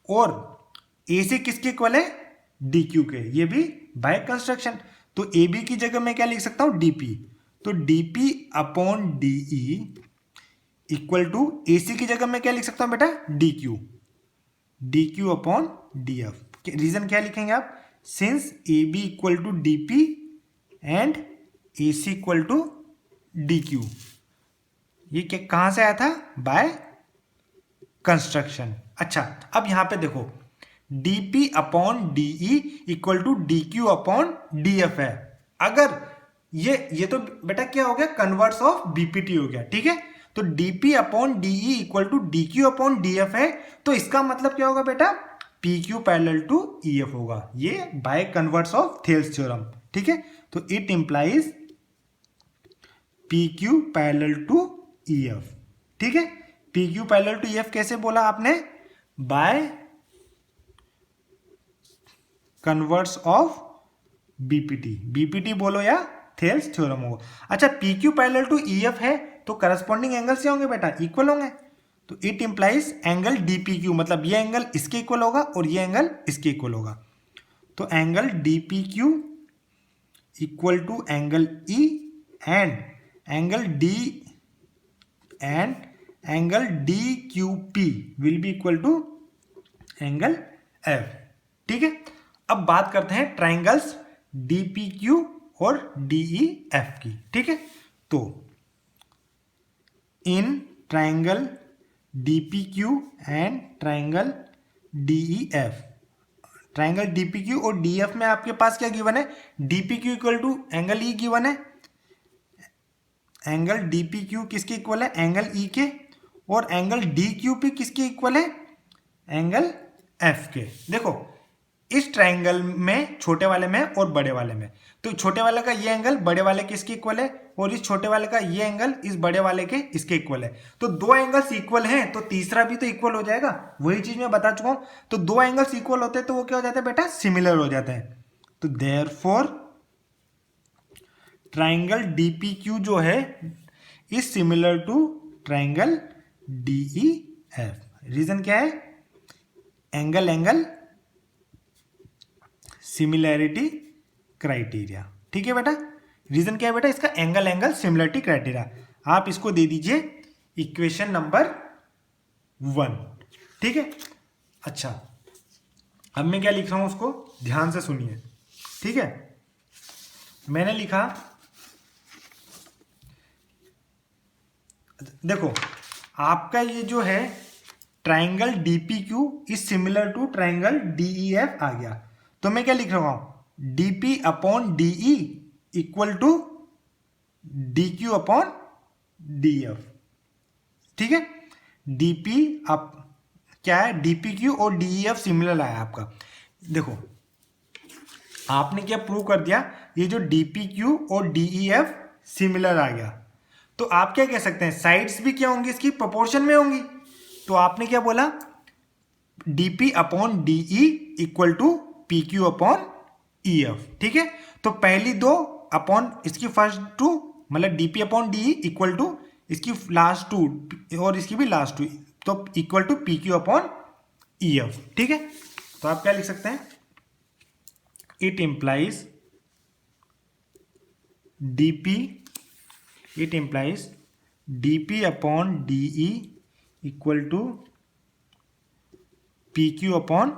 और ए सी किसके इक्वल है? डी क्यू के, ये भी बाय कंस्ट्रक्शन। तो ए बी की जगह मैं क्या लिख सकता हूं? D P. तो D P upon D E equal to A C की जगह मैं क्या लिख सकता हूं बेटा? D Q, D Q upon D F. Reason क्या लिखेंगे आप? Since A B equal to D P and A C equal to D Q. ये क्या कहां से आया था? By construction. अच्छा, अब यहां पे देखो D P upon D E equal to D Q upon D F है। अगर ये तो बेटा क्या हो गया? कन्वर्स ऑफ बीपीटी हो गया। ठीक है, तो DP upon D E equal to D Q upon D F है, तो इसका मतलब क्या होगा बेटा? P Q parallel to E F होगा। ये by converse of Thales theorem. ठीक है, तो it implies P Q parallel to E F. ठीक है, P Q parallel to E F कैसे बोला आपने? By converse of BPT. BPT बोलो या थेल्स थ्योरम होगा। अच्छा, P Q parallel to E F है तो करस्पॉन्डिंग एंगल से होंगे बेटा? इक्वल होंगे। तो it implies angle D P Q, मतलब ये एंगल इसके इक्वल होगा और ये एंगल इसके इक्वल होगा। तो angle D P Q equal to angle E and angle D Q P will be equal to angle F. ठीक है, अब बात करते हैं ट्राइंगल्स डी पी क्यू और डी ई एफ की। ठीक है, तो in triangle D P Q and triangle D E F, triangle D P Q और डी एफ में आपके पास क्या गिवन है? D P Q equal to angle E given है। एंगल डी पी क्यू किसके इक्वल है? एंगल ई के। और एंगल डी क्यू पी किसके इक्वल है? एंगल एफ के। देखो इस ट्राइंगल में छोटे वाले में और बड़े वाले में, तो छोटे वाले का ये एंगल बड़े वाले के इसके इक्वल है और इस छोटे वाले का ये एंगल इस बड़े वाले के इसके इक्वल है। तो दो एंगल्स इक्वल हैं तो तीसरा भी तो इक्वल हो जाएगा। वही चीज मैं बता चुका हूं। तो दो एंगल्स इक्वल होते हैं तो वो क्या हो जाता है बेटा? सिमिलर हो जाते हैं। तो therefore triangle D P Q जो है is similar to triangle D E F. Reason क्या है? Angle angle similarity criteria. ठीक है बेटा, रीजन क्या है बेटा? इसका एंगल एंगल सिमिलरिटी क्राइटेरिया। आप इसको दे दीजिए इक्वेशन नंबर 1। ठीक है, अच्छा अब मैं क्या लिख रहा हूं उसको ध्यान से सुनिए, ठीक है। मैंने लिखा, देखो आपका ये जो है triangle DPQ is similar to triangle DEF आ गया, तो मैं क्या लिख रहा हूं DP upon DE equal to DQ upon DF, ठीक है। DP अब क्या है, DPQ और DEF सिमिलर आया आपका। देखो आपने क्या प्रूव कर दिया, ये जो DPQ और DEF सिमिलर आ गया, तो आप क्या कह सकते हैं साइड्स भी क्या होंगी इसकी प्रोपोर्शन में होंगी। तो आपने क्या बोला DP upon DE equal to PQ upon EF, ठीक है। तो पहली दो अपॉन इसकी फर्स्ट टू, मतलब DP upon DE equal to इसकी लास्ट टू और इसकी भी लास्ट टू, तो equal to PQ upon EF, ठीक है। तो आप क्या लिख सकते हैं, it implies DP upon DE equal to PQ upon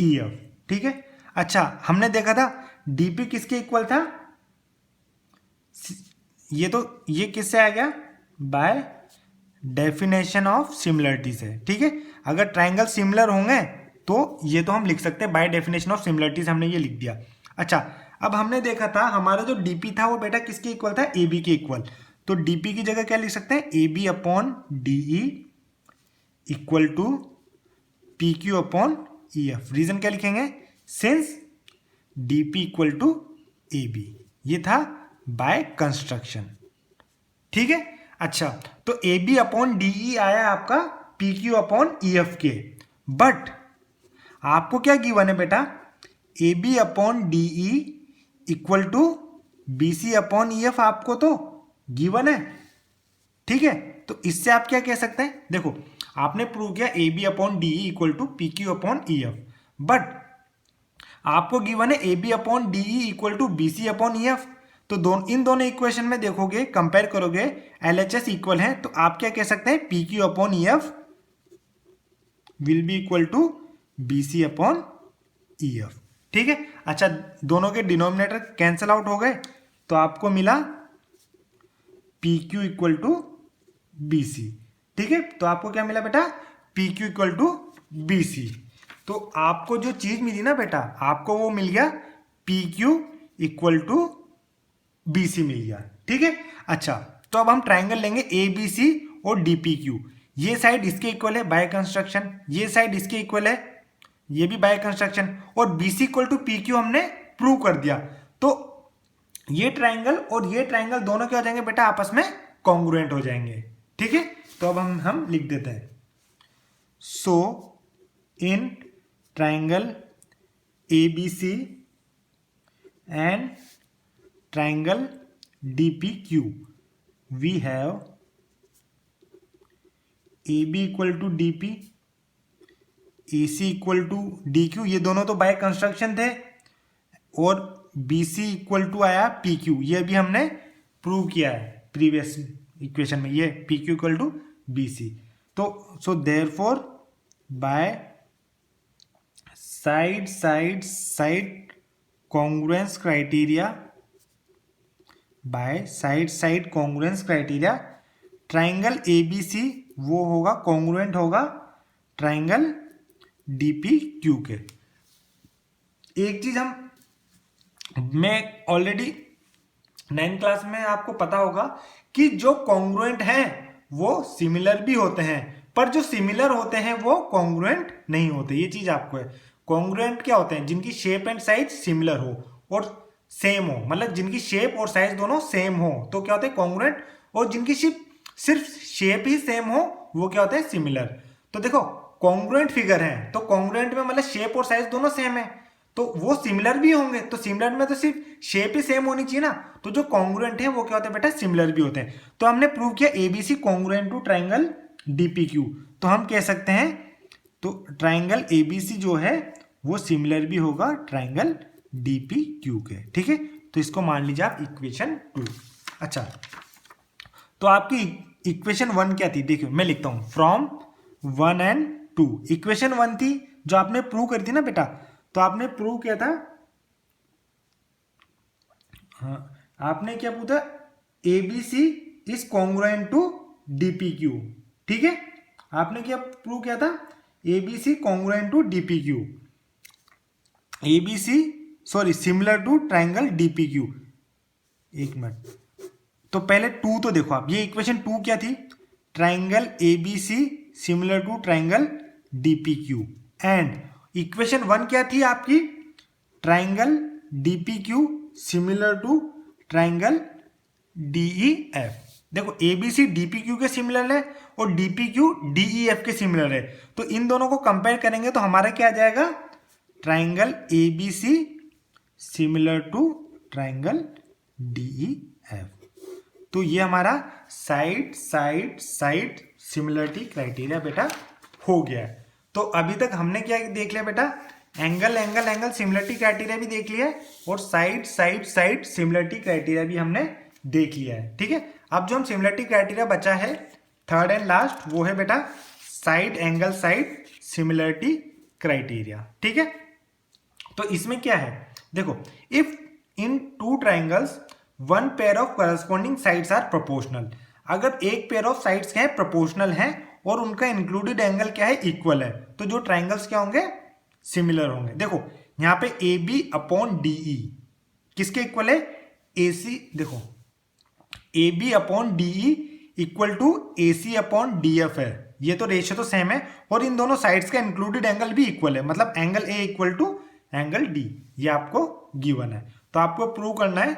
EF, ठीक है। अच्छा हमने देखा था DP किसके इक्वल था, ये किससे आ गया, बाय डेफिनेशन ऑफ सिमिलरिटी से, ठीक है। अगर ट्राइंगल सिमिलर होंगे तो ये तो हम लिख सकते हैं बाय डेफिनेशन ऑफ सिमिलरिटीज, हमने ये लिख दिया। अच्छा अब हमने देखा था हमारा जो DP था वो बेटा किसके इक्वल था, AB के इक्वल, तो DP की जगह क्या लिख सकते हैं AB upon DE equal to PQ upon EF। Reason क्या लिखेंगे, since DP equal to AB, ये था बाय कंस्ट्रक्शन, ठीक है। अच्छा तो AB अपॉन DE आया आपका PQ अपॉन EF के, बट आपको क्या गिवन है बेटा, AB upon DE equal to BC upon EF आपको तो गिवन है, ठीक है। तो इससे आप क्या कह सकते हैं, देखो आपने प्रूव किया AB upon DE equal to PQ upon EF, but आपको गिवन है AB upon DE equal to BC upon EF, तो इन दोनों इक्वेशन में देखोगे कंपेयर करोगे LHS इक्वल है, तो आप क्या कह सकते हैं PQ upon EF will be equal to BC upon EF, ठीक है। अच्छा दोनों के डिनोमिनेटर कैंसल आउट हो गए, तो आपको मिला PQ इक्वल टू BC, ठीक है। तो आपको क्या मिला बेटा, PQ इक्वल टू BC, तो आपको जो चीज मिली ना बेटा, आपको वो मिल गया PQ इक्वल टू BC मिल गया, ठीक है। अच्छा तो अब हम ट्राइंगल लेंगे ABC और DPQ, ये साइड इसके इक्वल है बाय कंस्ट्रक्शन, ये साइड इसके इक्वल है, ये भी बाय कंस्ट्रक्शन, और BC इक्वल टू PQ हमने प्रूव कर दिया, तो ये ट्राइंगल और ये ट्राइंगल दोनों क्या हो जाएंगे बेटा, आपस में कॉन्ग्रुएंट हो जाएंगे, ठीक है। तो अब हम लिख देते हैं, so in triangle ABC and triangle DPQ we have AB equal to DP, AC equal to DQ, ये दोनों तो बाय कंस्ट्रक्शन थे, और BC इक्वल टू आया PQ, ये भी हमने प्रूव किया है प्रीवियस इक्वेशन में, ये PQ इक्वल टू BC। तो so therefore by side congruence criteria, by side congruence criteria triangle ABC वो होगा कॉन्ग्रुएंट होगा ट्राइंगल DPQ के। एक चीज मैं ऑलरेडी 9th क्लास में आपको पता होगा कि जो कॉन्ग्रुएंट हैं वो सिमिलर भी होते हैं, पर जो सिमिलर होते हैं वो कॉन्ग्रुएंट नहीं होते, ये चीज आपको है। कॉन्ग्रुएंट क्या होते हैं, जिनकी शेप एंड साइज सिमिलर हो और सेम हो, मतलब जिनकी शेप और साइज दोनों सेम हो तो क्या होते हैं कॉन्ग्रुएंट, और जिनकी सिर्फ शेप ही सेम हो वो क्या होते हैं सिमिलर। तो देखो कॉन्ग्रुएंट फिगर है तो कॉन्ग्रुएंट में मतलब शेप और साइज दोनों सेम है, तो वो सिमिलर भी होंगे, तो सिमिलर में तो सिर्फ शेप ही सेम होनी चाहिए ना, तो जो कॉन्ग्रुएंट है वो क्या होते हैं बेटा सिमिलर भी होते हैं। तो हमने प्रूव किया ABC congruent to triangle DPQ, तो हम कह सकते हैं तो ट्राइंगल ABC जो है वो सिमिलर भी होगा ट्राइंगल DPQ के, ठीक है। तो इसको मान लीजिए आप इक्वेशन 2। अच्छा तो आपकी इक्वेशन 1 क्या थी, देखिए मैं लिखता हूं फ्रॉम 1 and 2। इक्वेशन 1 थी जो आपने प्रूव करी थी ना बेटा, तो आपने प्रूव किया था, हाँ आपने क्या पूछा, ABC is congruent to DPQ, ठीक है, आपने क्या प्रूव किया था, ABC congruent to DPQ, ABC sorry similar to triangle DPQ। एक मिनट, तो पहले टू तो देखो आप, ये इक्वेशन टू क्या थी, triangle ABC similar to triangle DPQ, and equation one क्या थी आपकी, triangle DPQ similar to triangle DEF। देखो ABC DPQ के सिमिलर है और DPQ DEF के सिमिलर है, तो इन दोनों को कंपेयर करेंगे तो हमारा क्या आ जाएगा, triangle ABC similar to triangle DEF। तो ये हमारा side side side similarity criteria बेटा हो गया है। तो अभी तक हमने क्या देख लिया बेटा, angle angle angle similarity criteria भी देख लिया है और side side side similarity criteria भी हमने देख लिया है, ठीक है। अब जो हम सिमिलरिटी क्राइटेरिया बचा है थर्ड एंड लास्ट, वो है बेटा side angle side similarity criteria, ठीक है। तो इसमें क्या है, देखो if in two triangles one pair of corresponding sides are proportional, अगर एक पेयर ऑफ साइड्स क्या है, प्रोपोर्शनल है और उनका इंक्लूडेड एंगल क्या है, इक्वल है, तो जो ट्राइंगल्स क्या होंगे, सिमिलर होंगे। देखो यहां पे AB अपॉन DE किसके इक्वल है, AC, देखो AB upon DE equal to AC upon DF है, ये तो रेशियो तो सेम है, और इन दोनों साइड्स का इंक्लूडेड एंगल भी इक्वल है, मतलब angle A equal to angle D, ये आपको गिवन है, तो आपको प्रूव करना है।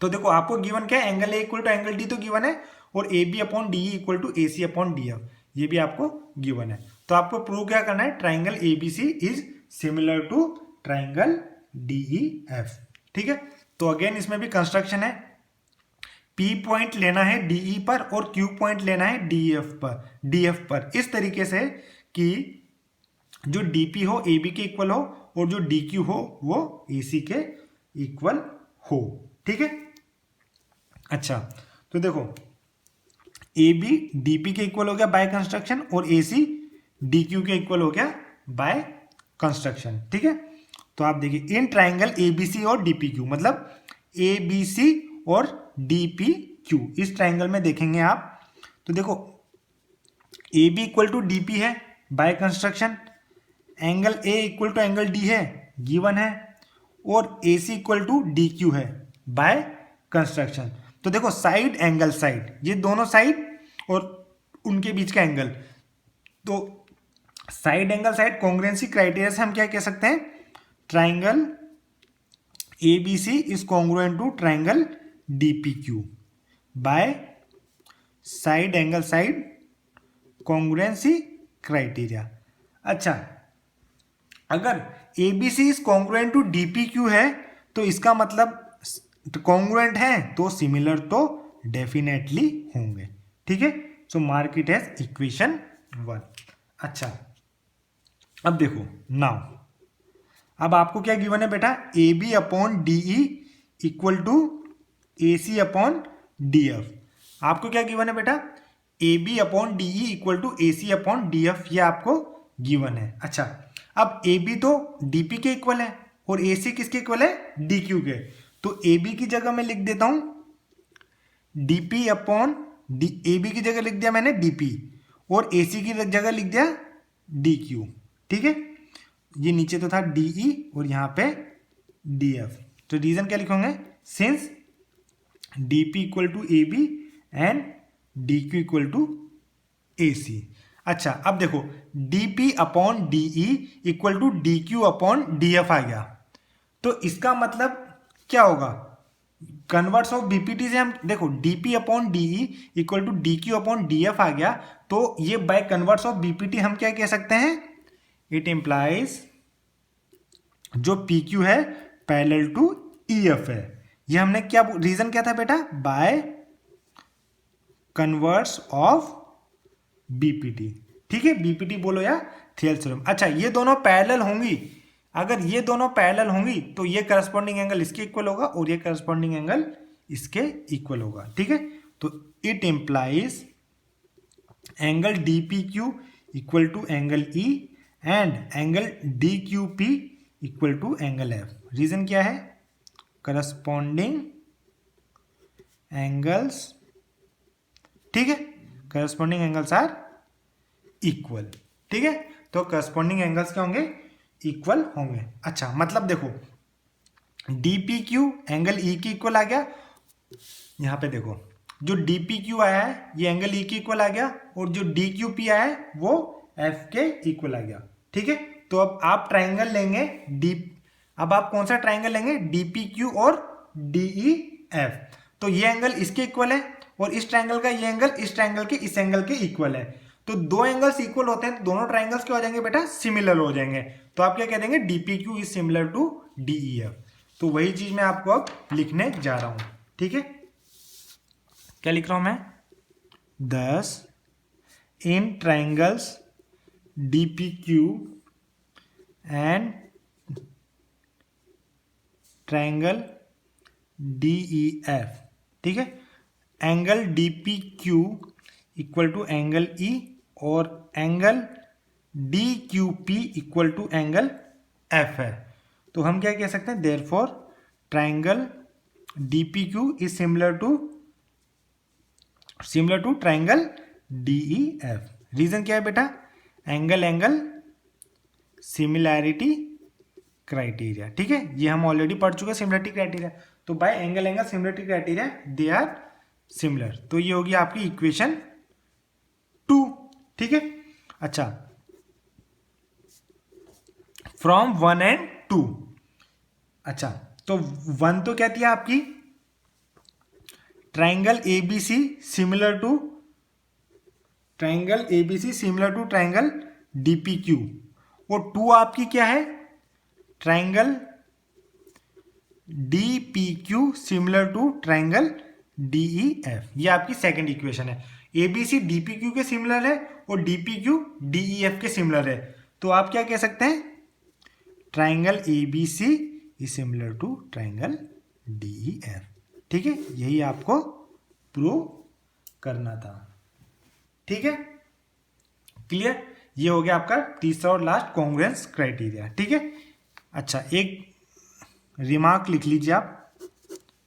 तो देखो आपको गिवन क्या है, angle A equal to angle D तो गिवन है, और AB upon DE equal to AC upon DF, ये भी आपको गिवन है। तो आपको प्रूव क्या करना है, triangle ABC is similar to triangle DEF, ठीक है। तो अगेन इसमें भी कंस्ट्रक्शन है, P पॉइंट लेना है DE पर और Q पॉइंट लेना है DF पर इस तरीके से कि जो DP हो AB के इक्वल हो और जो DQ हो वो AC के इक्वल हो, ठीक है। अच्छा तो देखो AB DP के इक्वल हो गया बाय कंस्ट्रक्शन और AC DQ के इक्वल हो गया बाय कंस्ट्रक्शन, ठीक है। तो आप देखिए इन ट्राइंगल ABC और DPQ, मतलब ABC और DPQ इस ट्राइंगल में देखेंगे आप, तो देखो AB इक्वल टू DP है by construction, angle A equal to angle D है गिवन है, और AC इक्वल टू DQ है बाय कंस्ट्रक्शन। तो देखो साइड एंगल साइड, ये दोनों साइड और उनके बीच का एंगल, तो side angle side congruency criteria से हम क्या कह सकते हैं, triangle ABC is congruent to triangle DPQ by side angle side congruency criteria. अच्छा अगर ABC is congruent to DPQ है तो इसका मतलब कॉन्ग्रुएंट है तो सिमिलर तो डेफिनेटली होंगे, ठीक है। सो मार्क इट एज इक्वेशन 1। अच्छा अब देखो नाउ, अब आपको क्या गिवन है बेटा, AB upon DE equal to AC upon DF। आपको क्या गिवन है बेटा, AB upon DE equal to AC upon DF, ये आपको गिवन है। अच्छा अब AB तो DP के इक्वल है और AC किसके इक्वल है, DQ के, तो AB की जगह मैं लिख देता हूं DP अपॉन AB की जगह लिख दिया मैंने DP और AC की जगह लिख दिया DQ, ठीक है। ये नीचे तो था DE और यहां पे DF, तो रीजन क्या लिखोगे, since DP equal to AB and DQ equal to AC। अच्छा अब देखो DP upon DE equal to DQ upon DF आ गया, तो इसका मतलब क्या होगा, कन्वर्स ऑफ BPT से हम देखो DP upon DE equal to DQ upon DF आ गया, तो ये बाय कन्वर्स ऑफ BPT हम क्या कह सकते हैं, इट इंप्लाइज जो PQ है पैरेलल टू EF है। ये हमने क्या रीजन क्या था बेटा, बाय कन्वर्स ऑफ BPT, ठीक है, BPT बोलो या थियरम्स थ्योरम। अच्छा ये दोनों पैरेलल होंगी, अगर ये दोनों पैरेलल होंगी तो ये करस्पॉन्डिंग एंगल इसके इक्वल होगा और ये करस्पॉन्डिंग एंगल इसके इक्वल होगा, ठीक है। तो it implies angle DPQ equal to angle E and angle D Q P equal to angle F. Reason क्या है? करस्पॉन्डिंग एंगल्स, ठीक है, करस्पॉन्डिंग एंगल्स आर इक्वल, ठीक है। तो करस्पॉन्डिंग एंगल्स क्या होंगे? इक्वल होंगे। अच्छा, मतलब देखो D P Q angle E के इक्वल आ गया। यहां पे देखो जो डी पी क्यू आया है ये एंगल ई के इक्वल आ गया, और जो डी क्यू पी आया है वो एफ के इक्वल आ गया, ठीक है। तो अब आप ट्राइंगल लेंगे डी, अब आप कौन सा ट्राइंगल लेंगे? डी पी क्यू और डी ई एफ। तो ये एंगल इसके इक्वल है, और इस ट्राइंगल का ये एंगल इस ट्राइंगल के इस एंगल के इक्वल है। तो दो एंगल्स इक्वल होते हैं तो दोनों ट्राइंगल्स क्या हो जाएंगे बेटा? सिमिलर हो जाएंगे। तो आप क्या कह देंगे? D P Q is similar to D E F. तो वही चीज मैं आपको अब लिखने जा रहा हूं, ठीक है। क्या लिख रहा हूं मैं? 10 in triangles D P Q and triangle D E F, ठीक है। Angle D P Q equal to angle E, और angle D Q P equal to angle F है। तो हम क्या कह सकते हैं? Therefore triangle D P Q is similar to triangle D E F. Reason क्या है बेटा? एंगल एंगल सिमिलैरिटी क्राइटेरिया, ठीक है। ये हम ऑलरेडी पढ़ चुके हैं सिमिलरिटी क्राइटेरिया। तो by angle angle similarity criteria they are similar. तो ये होगी आपकी इक्वेशन 2, ठीक है। अच्छा, फ्रॉम 1 एंड 2। अच्छा, तो 1 तो क्या थी आपकी? Triangle ABC similar to triangle DPQ, और 2 आपकी क्या है? Triangle DPQ similar to triangle DEF. ये आपकी सेकंड इक्वेशन है। एबीसी डीपीक्यू के सिमिलर है और डीपीक्यू डीईएफ के सिमिलर है। तो आप क्या कह सकते हैं? Triangle ABC is similar to triangle DEF, ठीक है। यही आपको प्रूव करना था, ठीक है। क्लियर? ये हो गया आपका तीसरा और लास्ट कॉन्ग्रुएंस क्राइटेरिया, ठीक है। अच्छा, एक रिमार्क लिख लीजिए आप,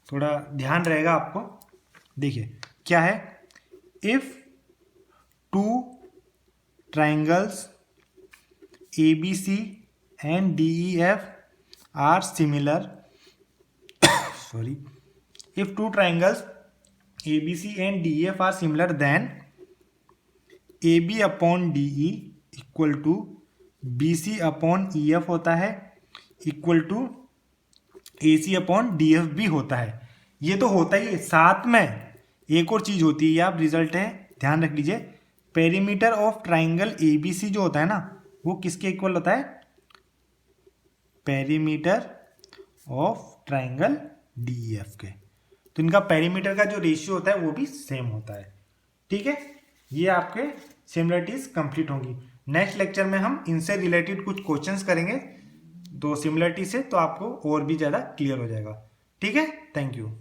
थोड़ा ध्यान रहेगा आपको। देखिए क्या है? If 2 triangles ABC and DEF are similar sorry, if 2 triangles ABC and DEF are similar, then AB upon DE equal to BC upon EF होता है, equal to AC upon DF भी होता है। ये तो होता ही है, साथ में एक और चीज होती है, आप रिजल्ट है ध्यान रख लीजिए। पेरीमीटर ऑफ ट्राइंगल ABC जो होता है ना, वो किसके इक्वल होता है? पेरीमीटर ऑफ ट्राइंगल DEF के। तो इनका पेरीमीटर का जो रेशियो होता है वो भी सेम होता है, ठीक है। ये आपके सिमिलरिटीज कंप्लीट होंगी। नेक्स्ट लेक्चर में हम इनसे रिलेटेड कुछ क्वेश्चंस करेंगे, तो सिमिलरिटी से, तो आपको और भी ज़्यादा क्लियर हो जाएगा, ठीक है। Thank you.